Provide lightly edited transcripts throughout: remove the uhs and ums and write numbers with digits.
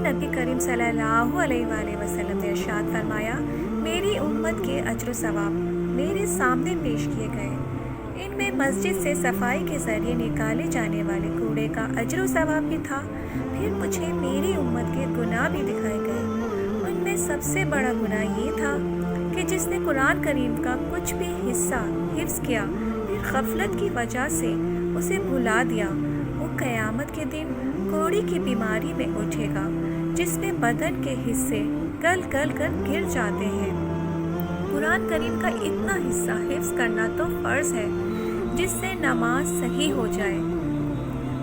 नबी करीम सल्लल्लाहु अलैहि वसल्लम ने इरशाद फरमाया, मेरी उम्मत के अज्र सवाब मेरे सामने पेश किए गए। इनमें मस्जिद से सफाई के जरिए निकाले जाने वाले कूड़े का अज्र सवाब भी था। फिर मुझे मेरी उम्मत के गुनाह भी दिखाए गए। उनमें सबसे बड़ा गुनाह ये था कि जिसने कुरान करीम का कुछ भी हिस्सा हिफ्ज़ किया फिर गफलत की वजह से उसे भुला दिया, वो क़यामत के दिन कोढ़ी की बीमारी में उठेगा जिसमें बदन के हिस्से गल गल कर गिर जाते हैं। कुरान करीम का इतना हिस्सा हिफ्ज़ करना तो फ़र्ज़ है जिससे नमाज सही हो जाए,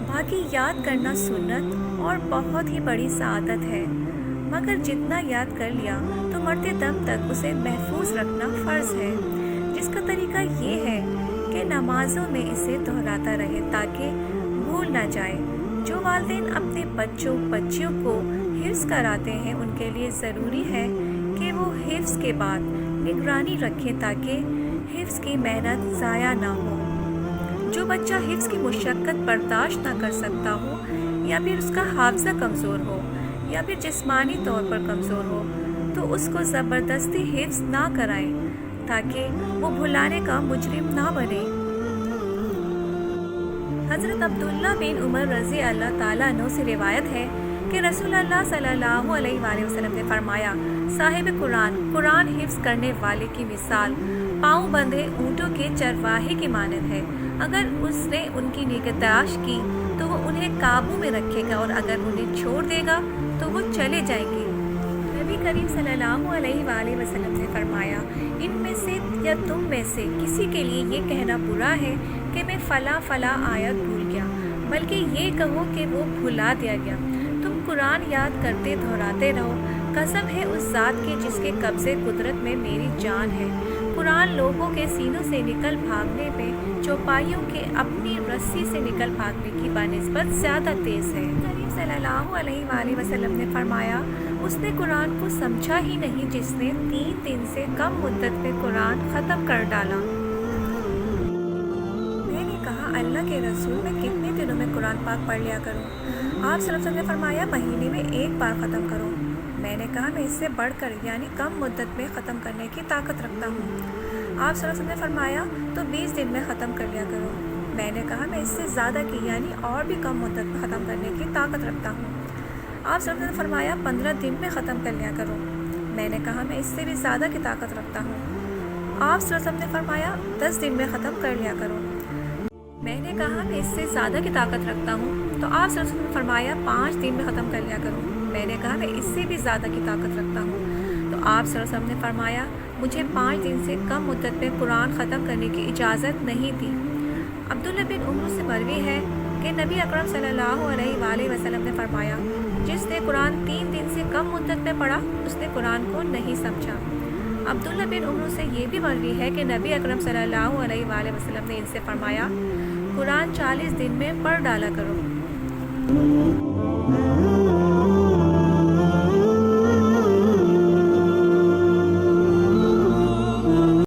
बाकी याद करना सुन्नत और बहुत ही बड़ी सआदत है। मगर जितना याद कर लिया तो मरते दम तक उसे महफूज रखना फ़र्ज़ है, जिसका तरीका ये है कि नमाज़ों में इसे दोहराता रहे ताकि भूल ना जाए। जो वालिदैन अपने बच्चों बच्चियों को हिफ्ज़ कराते हैं उनके लिए ज़रूरी है कि वो हिफ्ज़ के बाद निगरानी रखें ताकि हिफ्ज़ की मेहनत ज़ाया ना हो। जो बच्चा हिफ्ज़ की मुशक्क़त बर्दाश्त ना कर सकता हो या फिर उसका हाफ़ज़ा कमज़ोर हो या फिर जिस्मानी तौर पर कमज़ोर हो तो उसको ज़बरदस्ती हिफ्ज़ ना कराएं ताकि वो भुलाने का मुजरिम ना बने। हज़रत अब्दुल्ला बिन उमर रज़ी अल्लाह ताला अन्हु से रिवायत है कि रसूलुल्लाह सल्लल्लाहु अलैहि वसल्लम ने फरमाया, साहिब कुरान हिफ्ज़ करने वाले की मिसाल पाँव बंधे ऊँटों के चरवाहे की मानद है। अगर उसने उनकी निगहदाश्त की तो वो उन्हें काबू में रखेगा और अगर उन्हें छोड़ देगा तो वो चले जाएंगे। नबी करीम सल्लल्लाहु अलैहि वसल्लम ने फरमाया, इनमें से या तुम में से किसी के लिए ये कहना बुरा है कि मैं फ़ला आयत भूल गया, बल्कि ये कहो कि वो भुला दिया गया। तुम कुरान याद करते दोहराते रहो। कसम है उस ज़ात के जिसके कब्ज़े कुदरत में मेरी जान है, कुरान लोगों के सीनों से निकल भागने में चौपाइयों के अपनी रस्सी से निकल भागने की बानिस्बत ज़्यादा तेज़ है। करीम सल्लल्लाहु अलैहि वसल्लम ने फरमाया, उसने कुरान को समझा ही नहीं जिसने 3 दिन से कम मुद्दत में कुरान ख़त्म कर डाला। मैंने कहा, अल्लाह के रसूल, मैं कितने दिनों में कुरान पाक पढ़ लिया करूँ? आप सल्लल्लाहु अलैहि वसल्लम ने फरमाया, महीने में 1 बार ख़त्म करो। मैंने कहा, मैं इससे बढ़कर यानी कम मुद्दत में ख़त्म करने की ताकत रखता हूँ। आप सल्लल्लाहु अलैहि वसल्लम ने फरमाया, तो 20 दिन में ख़त्म कर लिया करो। मैंने कहा, मैं इससे ज़्यादा की यानी और भी कम मुद्दत में ख़त्म करने की ताकत रखता हूँ। आप सल्लल्लाहु अलैहि वसल्लम ने फरमाया, 15 दिन में ख़त्म कर लिया करो। मैंने कहा, मैं इससे भी ज़्यादा की ताकत रखता हूँ। आप सल्लल्लाहु अलैहि वसल्लम ने फरमाया, 10 दिन में ख़त्म कर लिया करो। मैंने कहा, मैं इससे ज़्यादा की ताकत रखता हूँ। तो आप सल्लल्लाहु अलैहि वसल्लम ने फरमाया, 5 दिन में ख़त्म कर लिया करो। मैंने कहा, मैं इससे भी ज़्यादा की ताकत रखता हूँ। तो आप सल्लल्लाहु अलैहि वसल्लम ने फरमाया, मुझे 5 दिन से कम मुद्दत में कुरान ख़त्म करने की इजाज़त नहीं दी। अब्दुल्ला बिन उमर से मरवी है कि नबी अकरम सल्लल्लाहु अलैहि वसल्लम ने फरमाया, जिसने कुरान 3 दिन से कम मुद्दत में पढ़ा उसने कुरान को नहीं समझा। अब्दुल्ला बिन उमर से ये भी मरवी है कि नबी अकरम सल्लल्लाहु अलैहि वसल्लम ने इनसे फरमाया, कुरान 40 दिन में पढ़ डाला करो।